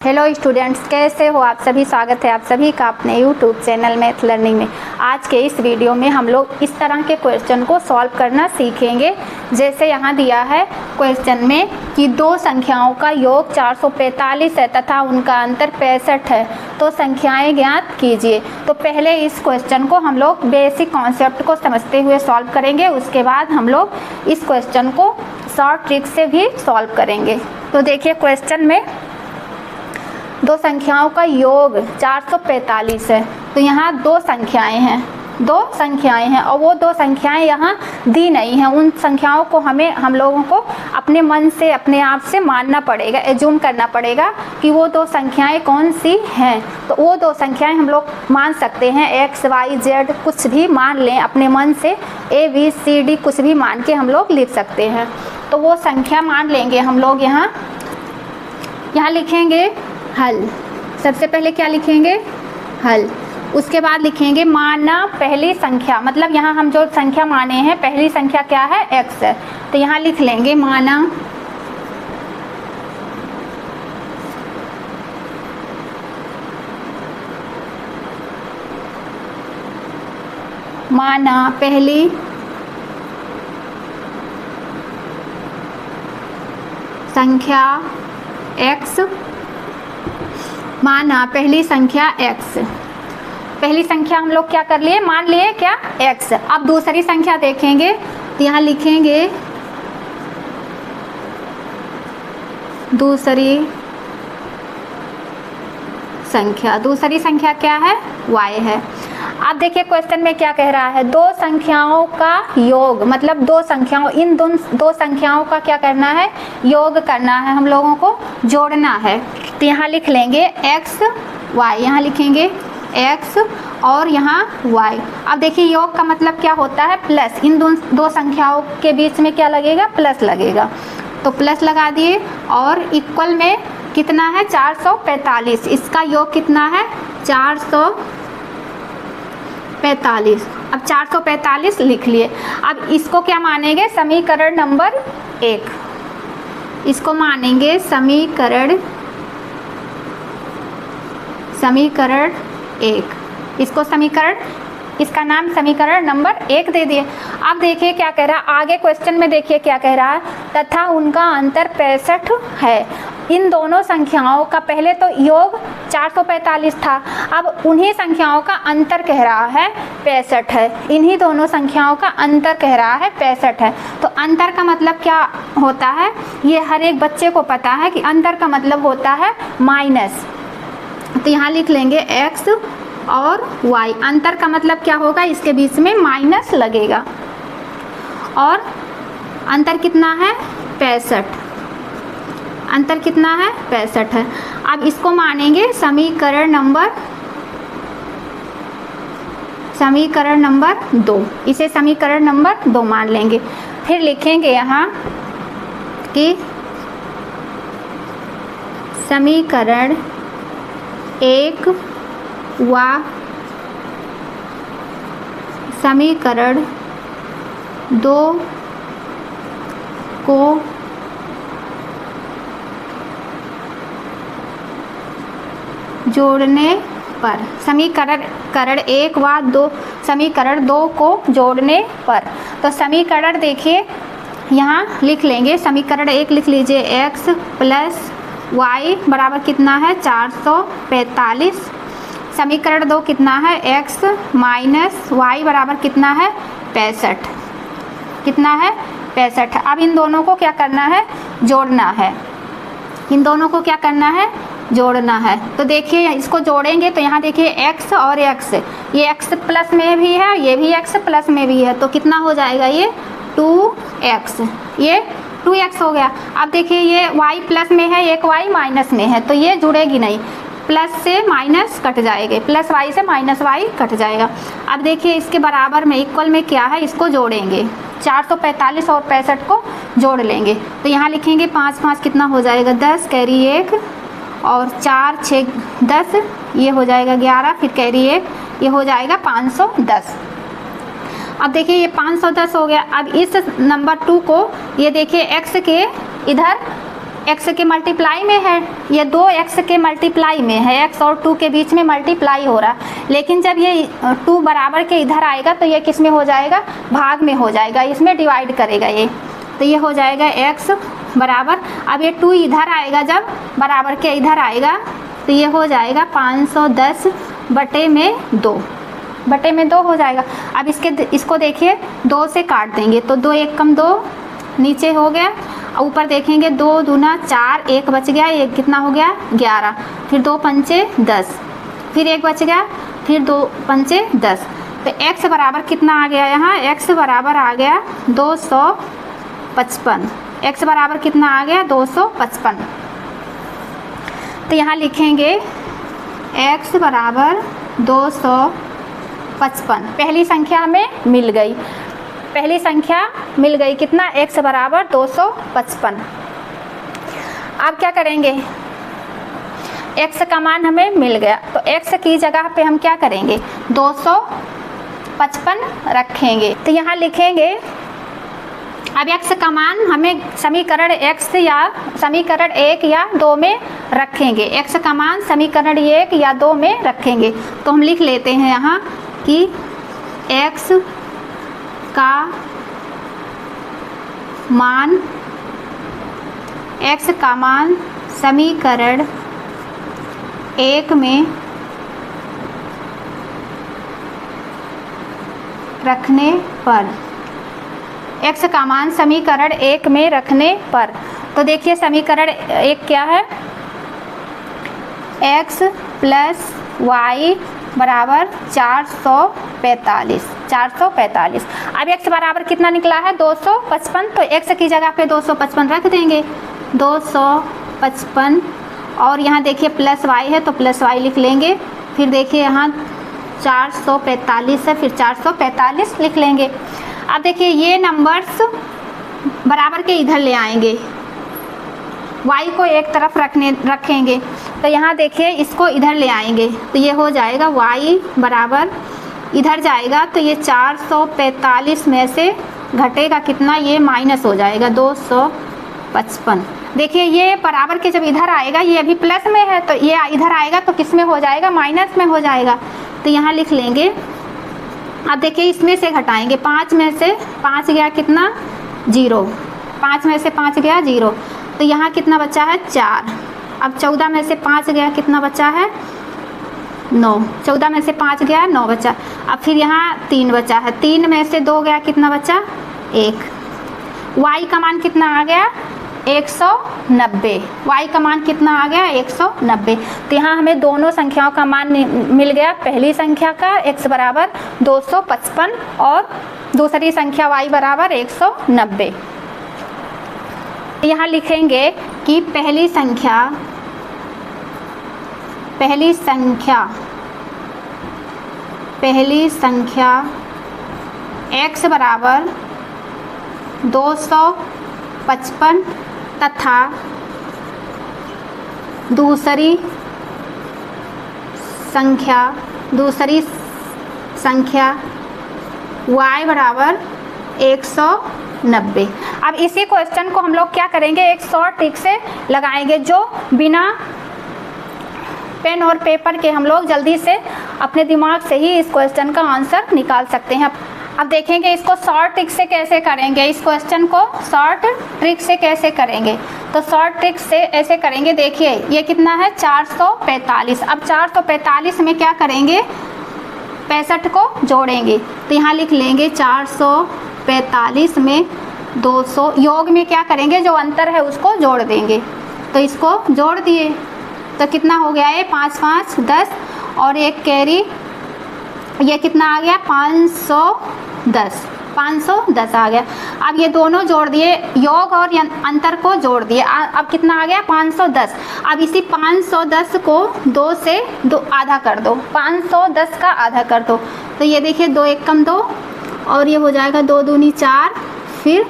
Hello students, कैसे हो आप सभी। स्वागत है आप सभी का अपने यूट्यूब चैनल मैथ लर्निंग में। आज के इस वीडियो में हम लोग इस तरह के क्वेश्चन को सॉल्व करना सीखेंगे। जैसे यहाँ दिया है क्वेश्चन में कि दो संख्याओं का योग 445 है तथा उनका अंतर 65 है, तो संख्याएं ज्ञात कीजिए। तो पहले इस क्वेश्चन को हम लोग बेसिक कॉन्सेप्ट को समझते हुए सॉल्व करेंगे, उसके बाद हम लोग इस क्वेश्चन को शॉर्ट ट्रिक से भी सॉल्व करेंगे। तो देखिए क्वेश्चन में दो संख्याओं का योग 445 है, तो यहाँ दो संख्याएं हैं और वो दो संख्याएं यहाँ दी नहीं हैं। उन संख्याओं को हम लोगों को अपने मन से अपने आप से मानना पड़ेगा, एज्यूम करना पड़ेगा कि वो दो संख्याएं कौन सी हैं। तो वो दो संख्याएं हम लोग मान सकते हैं, एक्स वाई जेड कुछ भी मान लें अपने मन से, ए बी सी डी कुछ भी मान के हम लोग लिख सकते हैं। तो वो संख्या मान लेंगे हम लोग। यहाँ लिखेंगे हल। सबसे पहले क्या लिखेंगे? हल। उसके बाद लिखेंगे माना पहली संख्या, मतलब यहाँ हम जो संख्या माने हैं पहली संख्या क्या है? x है। तो यहाँ लिख लेंगे माना पहली संख्या x, माना पहली संख्या x। पहली संख्या हम लोग क्या कर लिए? मान लिए क्या? x। अब दूसरी संख्या देखेंगे तो यहाँ लिखेंगे दूसरी संख्या क्या है? y है। अब देखिए क्वेश्चन में क्या कह रहा है, दो संख्याओं का योग, मतलब इन दो संख्याओं का क्या करना है? योग करना है, हम लोगों को जोड़ना है। तो यहाँ लिख लेंगे x y, यहाँ लिखेंगे x और यहाँ y। अब देखिए योग का मतलब क्या होता है? प्लस। इन दो संख्याओं के बीच में क्या लगेगा? प्लस लगेगा। तो प्लस लगा दिए और इक्वल में कितना है? 445। इसका योग कितना है? 445। अब 445 लिख लिए। अब इसको क्या मानेंगे? समीकरण नंबर 1। इसको मानेंगे समीकरण 1। इसका नाम समीकरण नंबर 1 दे दिए। अब देखिए क्या कह रहा है आगे क्वेश्चन में, देखिए क्या कह रहा है, तथा उनका अंतर 65 है। इन दोनों संख्याओं का पहले तो योग 445 था, अब उन्हीं संख्याओं का अंतर कह रहा है 65 है। इन्हीं दोनों संख्याओं का अंतर कह रहा है 65 है। तो अंतर का मतलब क्या होता है? ये हर एक बच्चे को पता है कि अंतर का मतलब होता है माइनस। तो यहाँ लिख लेंगे x और y। अंतर का मतलब क्या होगा? इसके बीच में माइनस लगेगा। और अंतर कितना है? 65। अंतर कितना है? 65 है। अब इसको मानेंगे समीकरण नंबर 2। इसे समीकरण नंबर 2 मान लेंगे। फिर लिखेंगे यहाँ कि समीकरण 1 व समीकरण 2 को जोड़ने पर, समीकरण 1 व 2 समीकरण 2 को जोड़ने पर। तो समीकरण देखिए यहाँ लिख लेंगे, समीकरण 1 लिख लीजिए x प्लस y बराबर कितना है? 445। समीकरण 2 कितना है? x माइनस y बराबर कितना है? 65। कितना है? 65। अब इन दोनों को क्या करना है? जोड़ना है। इन दोनों को क्या करना है? जोड़ना है। तो देखिए इसको जोड़ेंगे तो यहाँ देखिए x और x, ये x प्लस में भी है, ये भी x प्लस में भी है, तो कितना हो जाएगा? ये 2x, ये 2x हो गया। अब देखिए ये y प्लस में है, एक y माइनस में है, तो ये जुड़ेगी नहीं, प्लस से माइनस कट जाएंगे, प्लस y से माइनस y कट जाएगा। अब देखिए इसके बराबर में इक्वल में क्या है? इसको जोड़ेंगे, 445 और 65 को जोड़ लेंगे। तो यहाँ लिखेंगे 5 5 कितना हो जाएगा? 10, कैरी 1 और 4 6 10, ये हो जाएगा 11, फिर कैरी 1, ये हो जाएगा 510। अब देखिए ये 510 हो गया। अब इस नंबर 2 को ये देखिए x के इधर x के मल्टीप्लाई में है, ये 2x के मल्टीप्लाई में है, x और 2 के बीच में मल्टीप्लाई हो रहा है। लेकिन जब ये 2 बराबर के इधर आएगा तो ये किस में हो जाएगा, भाग में हो जाएगा, इसमें डिवाइड करेगा ये, तो ये हो जाएगा x बराबर, अब ये 2 इधर आएगा, जब बराबर के इधर आएगा तो ये हो जाएगा 510 बटे में 2, बटे में 2 हो जाएगा। अब इसको देखिए 2 से काट देंगे तो 2 1 कम 2 नीचे हो गया, ऊपर देखेंगे 2 दूना 4, 1 बच गया, ये कितना हो गया 11, फिर 2 पंचे 10, फिर 1 बच गया, फिर 2 पंचे 10, तो x बराबर कितना आ गया, यहाँ x बराबर आ गया 255, x बराबर कितना आ गया 255। तो यहाँ लिखेंगे x बराबर 255, पहली संख्या हमें मिल गई, पहली संख्या मिल गई, कितना x बराबर 255। अब क्या करेंगे, x का मान हमें मिल गया तो x की जगह पे हम क्या करेंगे 255 रखेंगे, तो यहाँ लिखेंगे अब x का मान हमें समीकरण x या समीकरण 1 या 2 में रखेंगे, x का मान समीकरण 1 या 2 में रखेंगे, तो हम लिख लेते हैं यहाँ कि x का मान समीकरण 1 में रखने पर, x का मान समीकरण 1 में रखने पर, तो देखिए समीकरण 1 क्या है, x प्लस y बराबर 445, 445। अब x बराबर कितना निकला है 255, तो x की जगह पे 255 रख देंगे, 255, और यहाँ देखिए प्लस y है तो प्लस y लिख लेंगे, फिर देखिए यहाँ 445 है, फिर 445 लिख लेंगे। अब देखिए ये नंबर्स बराबर के इधर ले आएंगे, y को एक तरफ रखेंगे, तो यहाँ देखिए इसको इधर ले आएंगे तो ये हो जाएगा y बराबर इधर जाएगा तो ये 445 में से घटेगा कितना, ये माइनस हो जाएगा 255। देखिए ये बराबर के जब इधर आएगा, ये अभी प्लस में है तो ये इधर आएगा तो किस में हो जाएगा, माइनस में हो जाएगा, तो यहाँ लिख लेंगे। अब देखिए इसमें से घटाएंगे, 5 में से 5 गया कितना 0, 5 में से 5 गया 0, तो यहाँ कितना बचा है 4। अब 14 में से 5 गया कितना बचा है 9, 14 में से 5 गया 9 बचा। अब फिर यहाँ 3 बचा है, 3 में से 2 गया कितना बचा 1। y का मान कितना आ गया 190, y का मान कितना आ गया 190। तो यहाँ हमें दोनों संख्याओं का मान मिल गया, पहली संख्या का x बराबर 255 और दूसरी संख्या y बराबर 190। यहाँ लिखेंगे कि पहली संख्या x बराबर 255 तथा दूसरी संख्या y बराबर 190। अब इसी क्वेश्चन को हम लोग क्या करेंगे, एक शॉर्ट ट्रिक से लगाएंगे जो बिना पेन और पेपर के हम लोग जल्दी से अपने दिमाग से ही इस क्वेश्चन का आंसर निकाल सकते हैं। अब देखेंगे इसको शॉर्ट ट्रिक से कैसे करेंगे, इस क्वेश्चन को शॉर्ट ट्रिक से कैसे करेंगे। तो शॉर्ट ट्रिक से ऐसे करेंगे, देखिए ये कितना है 445। अब 445 में क्या करेंगे 65 को जोड़ेंगे, तो यहाँ लिख लेंगे 445 में 200, योग में क्या करेंगे जो अंतर है उसको जोड़ देंगे, तो इसको जोड़ दिए तो कितना हो गया है 5 5 10 और एक कैरी, ये कितना आ गया 510 आ गया। अब ये दोनों जोड़ दिए, योग और अंतर को जोड़ दिए, अब कितना आ गया 510। अब इसी 510 को 2 से आधा कर दो, 510 का आधा कर दो, तो ये देखिए 2 1 कम 2 और ये हो जाएगा 2 दूनी 4, फिर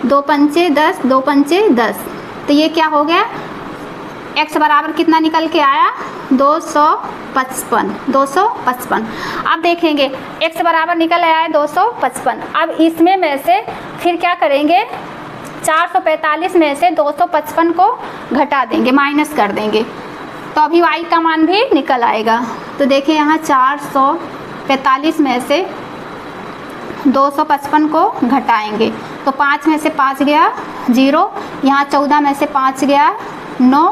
2 पंचे 10, 2 पंचे 10, तो ये क्या हो गया x बराबर कितना निकल के आया 255। अब देखेंगे x बराबर निकल आया है 255। अब इसमें में से फिर क्या करेंगे 445 में से 255 को घटा देंगे, माइनस कर देंगे, तो अभी y का मान भी निकल आएगा। तो देखिए यहाँ 445 में से 255 को घटाएंगे, तो 5 में से 5 गया 0, यहाँ 14 में से 5 गया 9,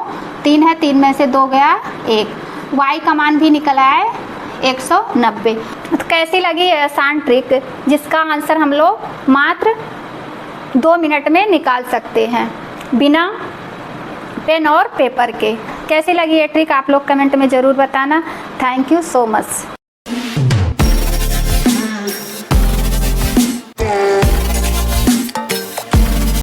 3 है, 3 में से 2 गया 1, y का मान भी निकल आया है 190। तो कैसी लगी ये आसान ट्रिक, जिसका आंसर हम लोग मात्र 2 मिनट में निकाल सकते हैं बिना पेन और पेपर के। कैसी लगी ये ट्रिक आप लोग कमेंट में ज़रूर बताना। Thank you so much.